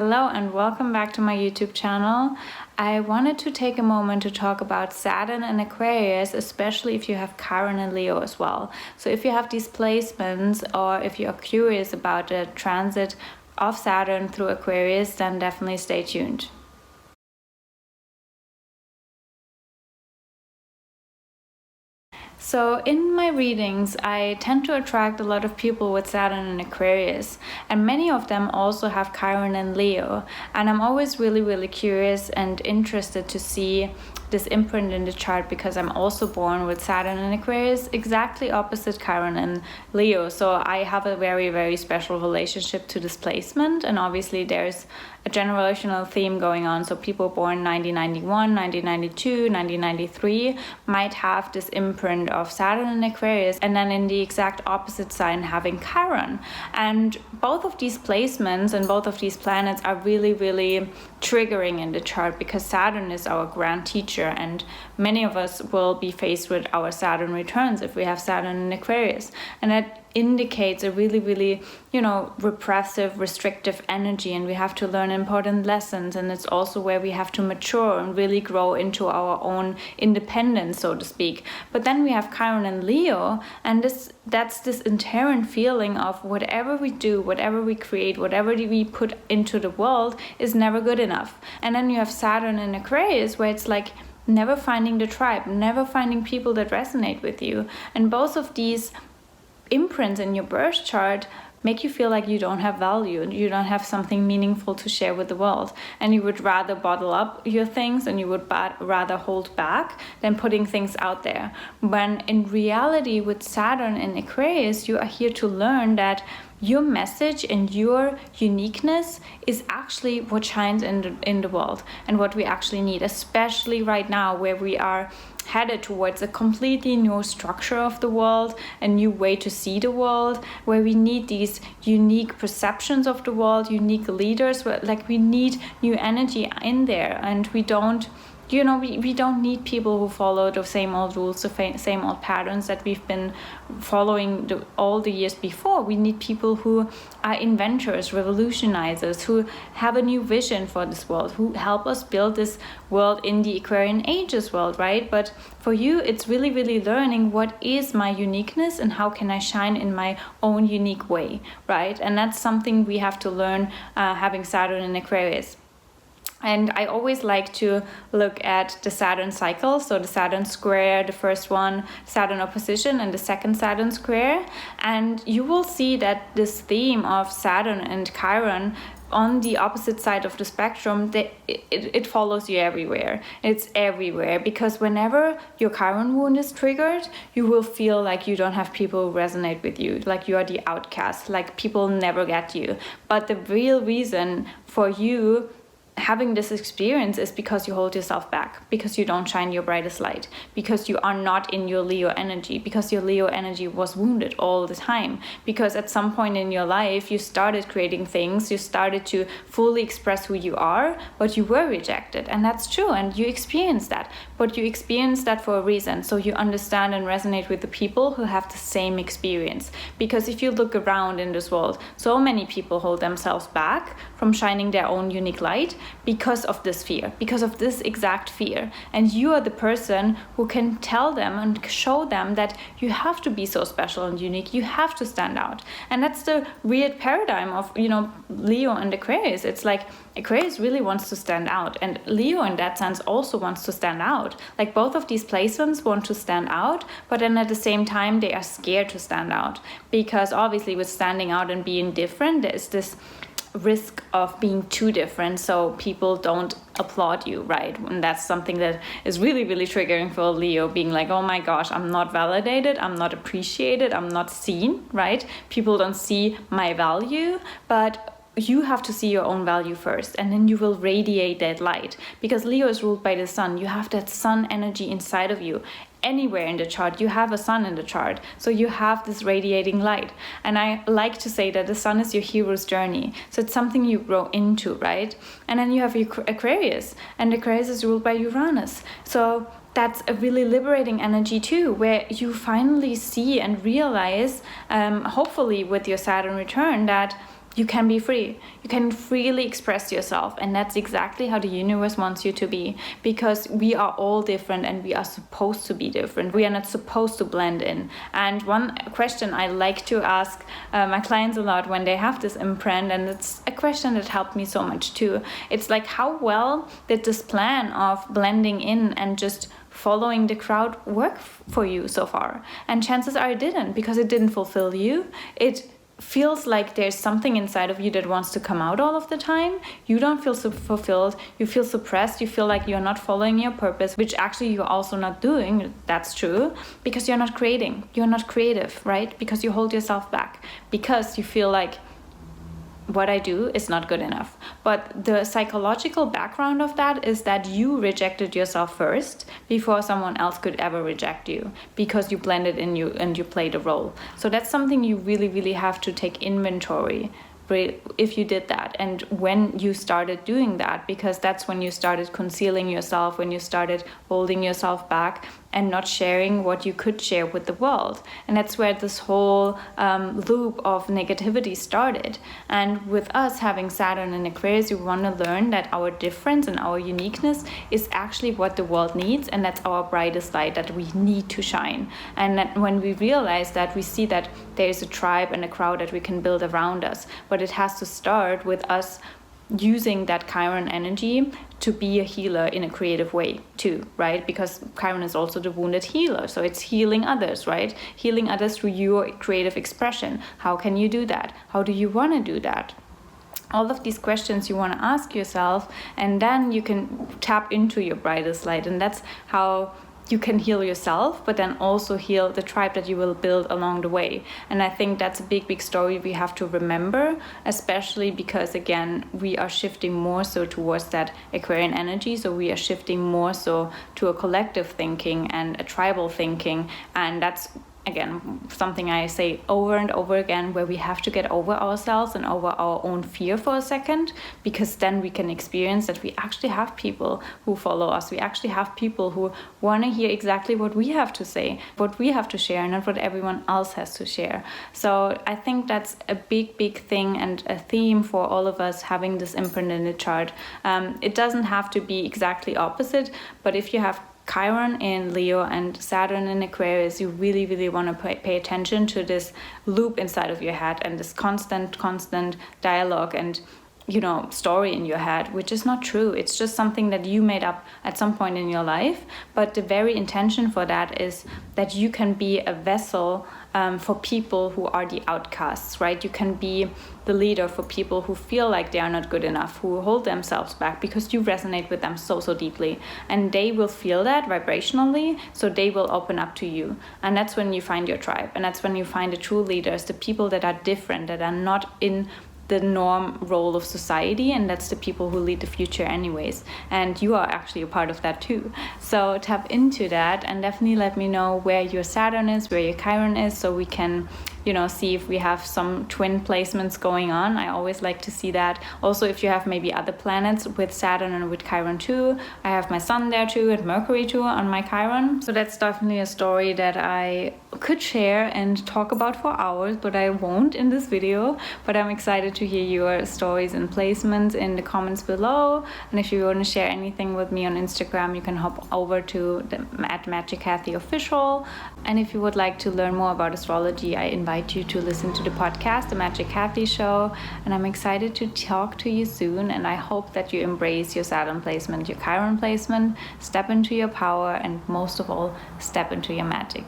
Hello and welcome back to my YouTube channel. I wanted to take a moment to talk about Saturn and Aquarius, especially if you have Chiron and Leo as well. So if you have these placements or if you are curious about the transit of Saturn through Aquarius, then definitely stay tuned. So in my readings, I tend to attract a lot of people with Saturn and Aquarius, and many of them also have Chiron and Leo. And I'm always really curious and interested to see this imprint in the chart because I'm also born with Saturn and Aquarius, exactly opposite Chiron and Leo. So I have a very special relationship to this placement, and obviously there's a generational theme going on. So people born 1991, 1992, 1993 might have this imprint of Saturn and Aquarius, and then in the exact opposite sign having Chiron. And both of these placements and both of these planets are really triggering in the chart because Saturn is our grand teacher, and many of us will be faced with our Saturn returns if we have Saturn in Aquarius. And that indicates a really repressive, restrictive energy, and we have to learn important lessons, and it's also where we have to mature and really grow into our own independence, so to speak. But then we have Chiron and Leo, and that's this inherent feeling of whatever we do, whatever we create, whatever we put into the world is never good enough. And then you have Saturn in Aquarius, where it's like never finding the tribe, never finding people that resonate with you. And both of these imprints in your birth chart make you feel like you don't have value, you don't have something meaningful to share with the world, and you would rather bottle up your things and you would rather hold back than putting things out there. When in reality with Saturn in Aquarius, you are here to learn that your message and your uniqueness is actually what shines in the world and what we actually need, especially right now where we are headed towards a completely new structure of the world, a new way to see the world, where we need these unique perceptions of the world, unique leaders, like we need new energy in there, and we don't need people who follow the same old rules, the same old patterns that we've been following all the years before. We need people who are inventors, revolutionizers, who have a new vision for this world, who help us build this world in the Aquarian age as well, right? But for you, it's really learning what is my uniqueness and how can I shine in my own unique way, right? And that's something we have to learn having Saturn in Aquarius. And I always like to look at the Saturn cycle, so the Saturn square, the first one, Saturn opposition, and the second Saturn square. And you will see that this theme of Saturn and Chiron on the opposite side of the spectrum, it follows you everywhere. It's everywhere, because whenever your Chiron wound is triggered, you will feel like you don't have people who resonate with you, like you are the outcast, like people never get you. But the real reason for you having this experience is because you hold yourself back, because you don't shine your brightest light, because you are not in your Leo energy, because your Leo energy was wounded all the time, because at some point in your life you started creating things, you started to fully express who you are, but you were rejected. And that's true, and you experienced that, but you experienced that for a reason, so you understand and resonate with the people who have the same experience. Because if you look around in this world, so many people hold themselves back from shining their own unique light because of this fear, because of this exact fear. And you are the person who can tell them and show them that you have to be so special and unique, you have to stand out. And that's the weird paradigm of, Leo and Aquarius. It's like Aquarius really wants to stand out, and Leo in that sense also wants to stand out. Like both of these placements want to stand out, but then at the same time they are scared to stand out, because obviously with standing out and being different, there's this risk of being too different, so people don't applaud you, right? And that's something that is really triggering for Leo, being like, oh my gosh, I'm not validated, I'm not appreciated, I'm not seen, right? People don't see my value, but you have to see your own value first, and then you will radiate that light, because Leo is ruled by the sun. You have that sun energy inside of you. Anywhere in the chart, you have a sun in the chart, so you have this radiating light. And I like to say that the sun is your hero's journey, so it's something you grow into, right? And then you have Aquarius, and Aquarius is ruled by Uranus, so that's a really liberating energy too, where you finally see and realize, hopefully with your Saturn return, that you can be free. You can freely express yourself, and that's exactly how the universe wants you to be, because we are all different and we are supposed to be different. We are not supposed to blend in. And one question I like to ask my clients a lot when they have this imprint, and it's a question that helped me so much too, it's like, how well did this plan of blending in and just following the crowd work for you so far? And chances are it didn't, because it didn't fulfill you. It feels like there's something inside of you that wants to come out all of the time. You don't feel so fulfilled, you feel suppressed, you feel like you're not following your purpose, which actually you're also not doing. That's true, because you're not creating, you're not creative, right? Because you hold yourself back, because you feel like what I do is not good enough. But the psychological background of that is that you rejected yourself first before someone else could ever reject you, because you blended in you and you played a role. So that's something you really, really have to take inventory if you did that, and when you started doing that, because that's when you started concealing yourself, when you started holding yourself back and not sharing what you could share with the world. And that's where this whole loop of negativity started. And with us having Saturn in Aquarius, we want to learn that our difference and our uniqueness is actually what the world needs, and that's our brightest light that we need to shine. And that when we realize that, we see that there's a tribe and a crowd that we can build around us. But it has to start with us using that Chiron energy to be a healer in a creative way too, right? Because Chiron is also the wounded healer, so it's healing others, right? Healing others through your creative expression. How can you do that? How do you want to do that? All of these questions you want to ask yourself, and then you can tap into your brightest light, and that's how you can heal yourself, but then also heal the tribe that you will build along the way. And I think that's a big, big story we have to remember, especially because, again, we are shifting more so towards that Aquarian energy. So we are shifting more so to a collective thinking and a tribal thinking. And that's, again, something I say over and over again, where we have to get over ourselves and over our own fear for a second, because then we can experience that we actually have people who follow us. We actually have people who want to hear exactly what we have to say, what we have to share, not what everyone else has to share. So I think that's a big, big thing and a theme for all of us having this imprint in the chart. It doesn't have to be exactly opposite, but if you have Chiron in Leo and Saturn in Aquarius, you really, really want to pay attention to this loop inside of your head and this constant dialogue and, you know, story in your head, which is not true. It's just something that you made up at some point in your life. But the very intention for that is that you can be a vessel for people who are the outcasts, right? You can be the leader for people who feel like they are not good enough, who hold themselves back, because you resonate with them so deeply, and they will feel that vibrationally, so they will open up to you. And that's when you find your tribe, and that's when you find the true leaders, the people that are different, that are not in the norm role of society, and that's the people who lead the future anyways, and you are actually a part of that too. So tap into that, and definitely let me know where your Saturn is, where your Chiron is, so we can, you know, see if we have some twin placements going on. I always like to see that. Also, if you have maybe other planets with Saturn and with Chiron too. I have my Sun there too, and Mercury too on my Chiron. So that's definitely a story that I could share and talk about for hours, but I won't in this video. But I'm excited to hear your stories and placements in the comments below. And if you want to share anything with me on Instagram, you can hop over to @MagicKathyOfficial. And if you would like to learn more about astrology, I invite you to listen to the podcast, The Magic Kathy Show. And I'm excited to talk to you soon. And I hope that you embrace your Saturn placement, your Chiron placement, step into your power, and most of all, step into your magic.